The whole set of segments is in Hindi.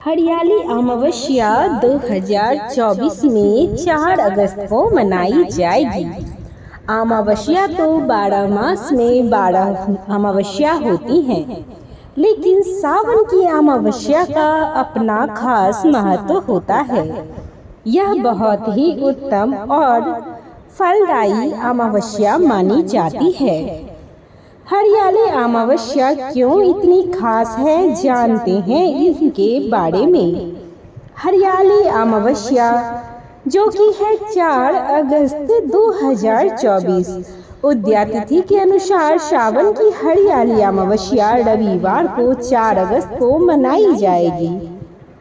हरियाली अमावस्या 2024 में 4 अगस्त को मनाई जाएगी। अमावस्या तो 12 मास में 12 अमावस्या होती हैं, लेकिन सावन की अमावस्या का अपना खास महत्व होता है। यह बहुत ही उत्तम और फलदायी अमावस्या मानी जाती है। हरियाली अमावस्या क्यों इतनी खास है, जानते हैं इसके बारे में। हरियाली अमावस्या जो कि है 4 अगस्त 2024 उदया तिथि के अनुसार सावन की हरियाली अमावस्या रविवार को 4 अगस्त को मनाई जाएगी।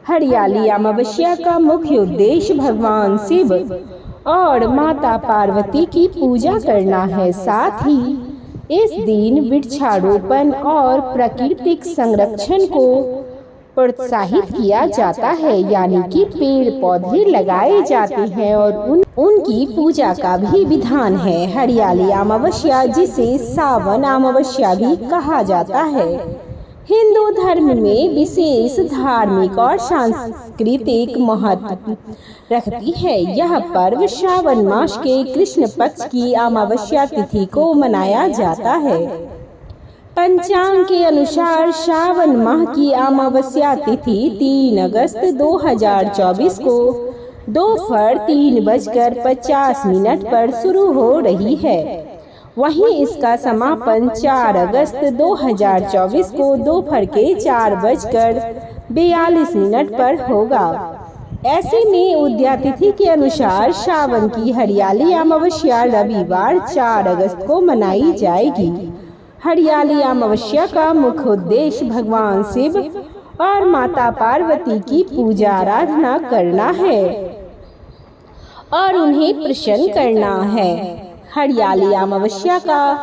हरियाली अमावस्या का मुख्य उद्देश्य भगवान शिव और माता पार्वती की पूजा करना है। साथ ही इस दिन वृक्षारोपण और प्राकृतिक संरक्षण को प्रोत्साहित किया जाता है, यानी कि पेड़ पौधे लगाए जाते हैं और उनकी पूजा का भी विधान है। हरियाली अमावस्या जिसे सावन अमावस्या भी कहा जाता है, हिंदू धर्म में विशेष धार्मिक और सांस्कृतिक महत्व रखती है। यह पर्व श्रावण मास के कृष्ण पक्ष की अमावस्या तिथि को मनाया जाता है। पंचांग के अनुसार श्रावण माह की अमावस्या तिथि 3 अगस्त 2024 को दोपहर 3:50 पर शुरू हो रही है। वहीं इसका समापन 4 अगस्त 2024 को दोपहर के 4:42 पर होगा। ऐसे में उदया तिथि के अनुसार सावन की हरियाली अमावस्या रविवार 4 अगस्त को मनाई जाएगी। हरियाली अमावस्या का मुख्य उद्देश्य भगवान शिव और माता पार्वती की पूजा आराधना करना है और उन्हें प्रसन्न करना है। हरियाली अमावस्या का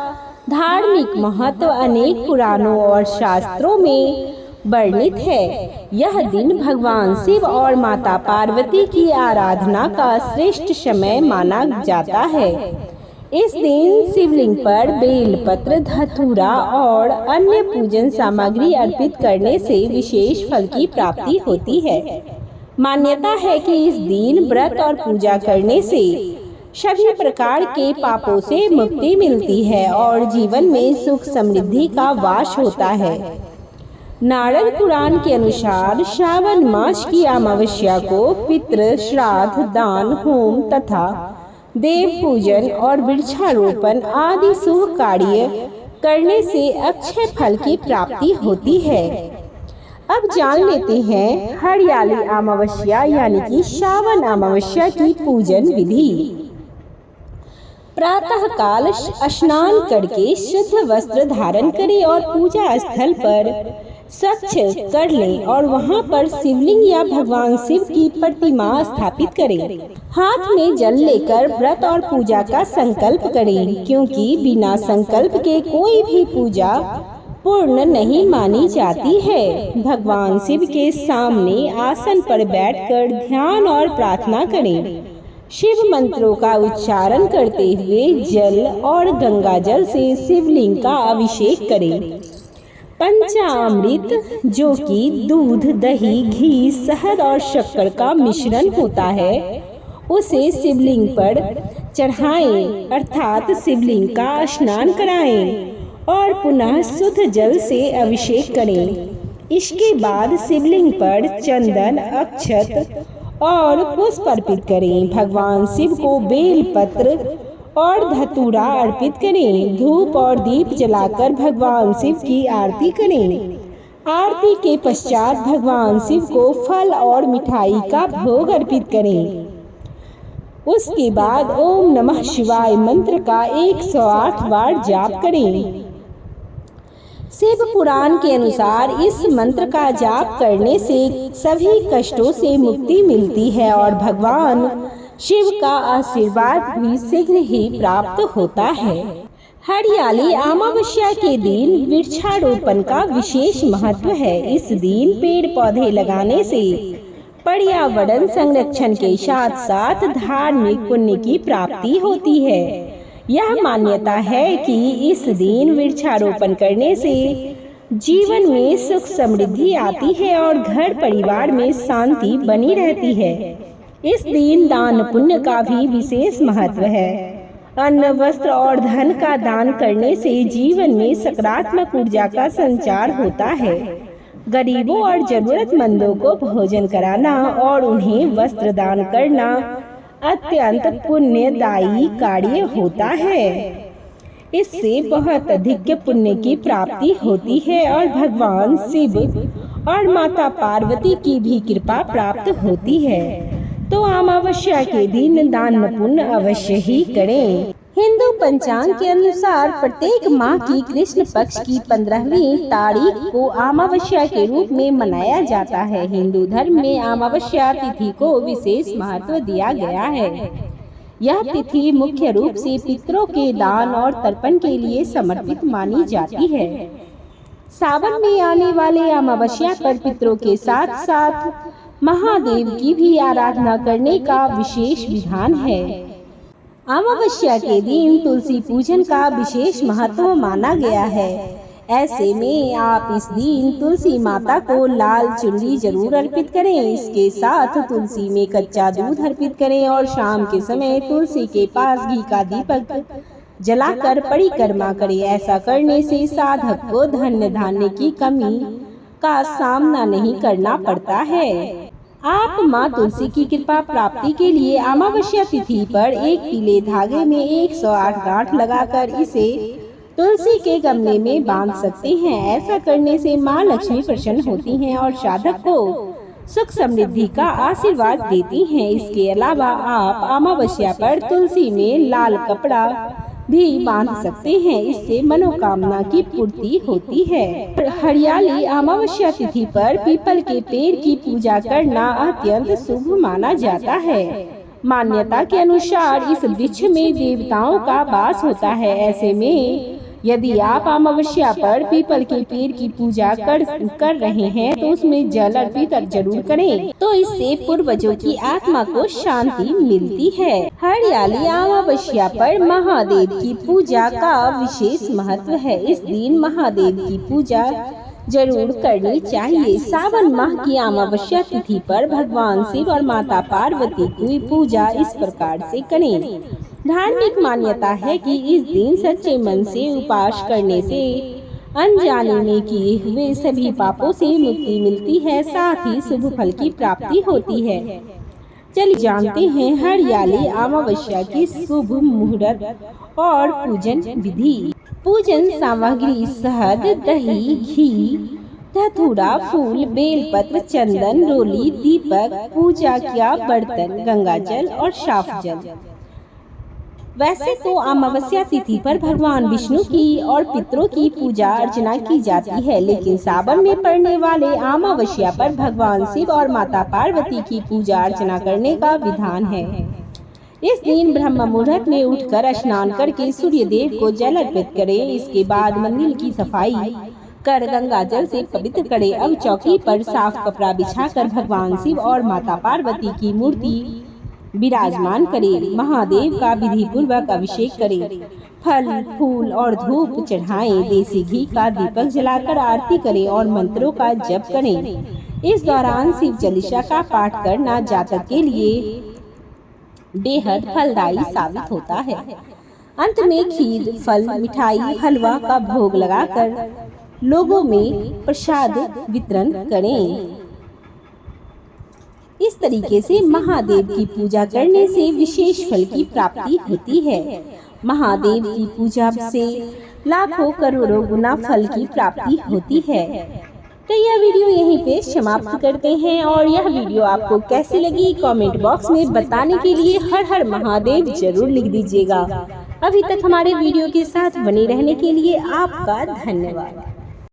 धार्मिक महत्व अनेक पुराणों और शास्त्रों में वर्णित है। यह दिन भगवान शिव और माता पार्वती की आराधना का श्रेष्ठ समय माना जाता है। इस दिन शिवलिंग पर बेलपत्र, धतूरा और अन्य पूजन सामग्री अर्पित करने से विशेष फल की प्राप्ति होती है। मान्यता है कि इस दिन व्रत और पूजा करने से सभी प्रकार के पापों से मुक्ति मिलती है और जीवन में सुख समृद्धि का वास होता है। नारद पुराण के अनुसार श्रावण मास की अमावस्या को पितृ श्राद्ध, दान, होम तथा देव पूजन और वृक्षारोपण आदि शुभ कार्य करने से अक्षय फल की प्राप्ति होती है। अब जान लेते हैं हरियाली अमावस्या यानी कि श्रावण अमावस्या की पूजन विधि। प्रातः काल स्नान करके शुद्ध वस्त्र धारण करें और पूजा स्थल पर स्वच्छ कर लें और वहां पर शिवलिंग या भगवान शिव की प्रतिमा स्थापित करें। हाथ में जल लेकर व्रत और पूजा का संकल्प करें, क्योंकि बिना संकल्प के कोई भी पूजा पूर्ण नहीं मानी जाती है। भगवान शिव के सामने आसन पर बैठकर ध्यान और प्रार्थना करें। शिव मंत्रों का उच्चारण करते हुए जल और गंगा जल से शिवलिंग का अभिषेक करें। पंचामृत जो कि दूध, दही, घी, शहद और शक्कर का मिश्रण होता है, उसे शिवलिंग पर चढ़ाएं, अर्थात शिवलिंग का स्नान कराएं और पुनः शुद्ध जल से अभिषेक करें। इसके बाद शिवलिंग पर चंदन, अक्षत और पुष्प अर्पित करें। भगवान शिव को बेल पत्र और धतूरा अर्पित करें। धूप और दीप जलाकर भगवान शिव की आरती करें। आरती के पश्चात भगवान शिव को फल और मिठाई का भोग अर्पित करें। उसके बाद ओम नमः शिवाय मंत्र का 108 बार जाप करें। शिव पुराण के अनुसार इस मंत्र का जाप करने से सभी कष्टों से मुक्ति मिलती है और भगवान शिव का आशीर्वाद भी शीघ्र ही प्राप्त होता है। हरियाली अमावस्या के दिन वृक्षारोपण का विशेष महत्व है। इस दिन पेड़ पौधे लगाने से पर्यावरण संरक्षण के साथ साथ धार्मिक पुण्य की प्राप्ति होती है। यह मान्यता है कि इस दिन वृक्षारोपण करने से जीवन में सुख समृद्धि आती है और घर परिवार में शांति बनी रहती है। इस दिन दान पुण्य का भी विशेष महत्व है। अन्न, वस्त्र और धन का दान करने से जीवन में सकारात्मक ऊर्जा का संचार होता है। गरीबों और जरूरतमंदों को भोजन कराना और उन्हें वस्त्र दान करना अत्यंत पुण्यदायी कार्य होता है। इससे बहुत अधिक पुण्य की प्राप्ति होती है और भगवान शिव और माता पार्वती की भी कृपा प्राप्त होती है। तो अमावस्या के दिन दान पुण्य अवश्य ही करें। हिंदू पंचांग के अनुसार प्रत्येक माह की कृष्ण पक्ष की 15वीं तारीख को अमावस्या के रूप में मनाया जाता है। हिंदू धर्म में अमावस्या तिथि को विशेष महत्व दिया गया है। यह तिथि मुख्य रूप से पितरों के दान और तर्पण के लिए समर्पित मानी जाती है। सावन में आने वाले अमावस्या पर पितरों के साथ साथ महादेव की भी आराधना करने का विशेष विधान है। अमावस्या के दिन तुलसी पूजन का विशेष महत्व माना गया है। ऐसे में आप इस दिन तुलसी माता को लाल चुनरी जरूर अर्पित करें। इसके साथ तुलसी में कच्चा दूध अर्पित करें और शाम के समय तुलसी के पास घी का दीपक जलाकर परिक्रमा करें। ऐसा करने से साधक को धन धान्य की कमी का सामना नहीं करना पड़ता है। आप माँ तुलसी की कृपा प्राप्ति के लिए अमावस्या तिथि पर एक पीले धागे में 108 गांठ लगाकर इसे तुलसी के गमले में बांध सकते हैं। ऐसा करने से माँ लक्ष्मी प्रसन्न होती हैं और साधक को सुख समृद्धि का आशीर्वाद देती हैं। इसके अलावा आप अमावस्या पर तुलसी में लाल कपड़ा भी बांध सकते हैं। इससे मनोकामना की पूर्ति होती है। हरियाली अमावस्या तिथि पर पीपल के पेड़ की पूजा करना अत्यंत शुभ माना जाता है। मान्यता के अनुसार इस वृक्ष में देवताओं का वास होता है। ऐसे में यदि आप अमावस्या पर पीपल के पेड़ की पूजा कर रहे हैं तो उसमें जल अर्पित जरूर करें। तो इससे पूर्वजों की आत्मा को शांति मिलती है। हरियाली अमावस्या पर महादेव की पूजा का विशेष महत्व है। इस दिन महादेव की पूजा जरूर करनी चाहिए। सावन माह की अमावस्या तिथि पर भगवान शिव और माता पार्वती की पूजा इस प्रकार से करें। धार्मिक मान्यता है कि इस दिन सच्चे मन से उपास करने से अनजाने में किए हुए सभी पापों से मुक्ति मिलती है, साथ ही शुभ फल की प्राप्ति होती है। चलिए जानते हैं हरियाली अमावस्या की शुभ मुहूर्त और पूजन विधि। पूजन सामग्री शहद, दही, घी, धतूरा, फूल, बेलपत्र, चंदन, रोली, दीपक, पूजा किया बर्तन, गंगा जल और साफ जल। वैसे तो अमावस्या तिथि पर भगवान विष्णु की और पितरों की पूजा अर्चना की जाती है, लेकिन सावन में पड़ने वाले अमावस्या पर भगवान शिव और माता पार्वती की पूजा अर्चना करने का विधान है। इस दिन ब्रह्म मुहूर्त में उठकर स्नान करके सूर्य देव को जल अर्पित करें। इसके बाद मंदिर की सफाई कर गंगा जल से पवित्र करें। अब चौकी पर साफ कपड़ा बिछाकर भगवान शिव और माता पार्वती की मूर्ति विराजमान करें। महादेव का विधि पूर्वक अभिषेक करें। फल, फूल और धूप चढ़ाएं। देसी घी का दीपक जलाकर आरती करें और मंत्रों का जप करें। इस दौरान शिव चालीसा का पाठ करना जातक के लिए बेहद फलदायी साबित होता है। अंत में खीर, फल, मिठाई, हलवा का भोग लगाकर लोगों में प्रसाद वितरण करें। इस तरीके से महादेव की पूजा करने से विशेष फल की प्राप्ति होती है। महादेव की पूजा से लाखों करोड़ों गुना फल की प्राप्ति होती है। तो यह वीडियो यहीं पे समाप्त करते हैं और यह वीडियो आपको कैसी लगी कमेंट बॉक्स में बताने के लिए हर हर महादेव जरूर लिख दीजिएगा। अभी तक हमारे वीडियो के साथ बने रहने के लिए आपका धन्यवाद।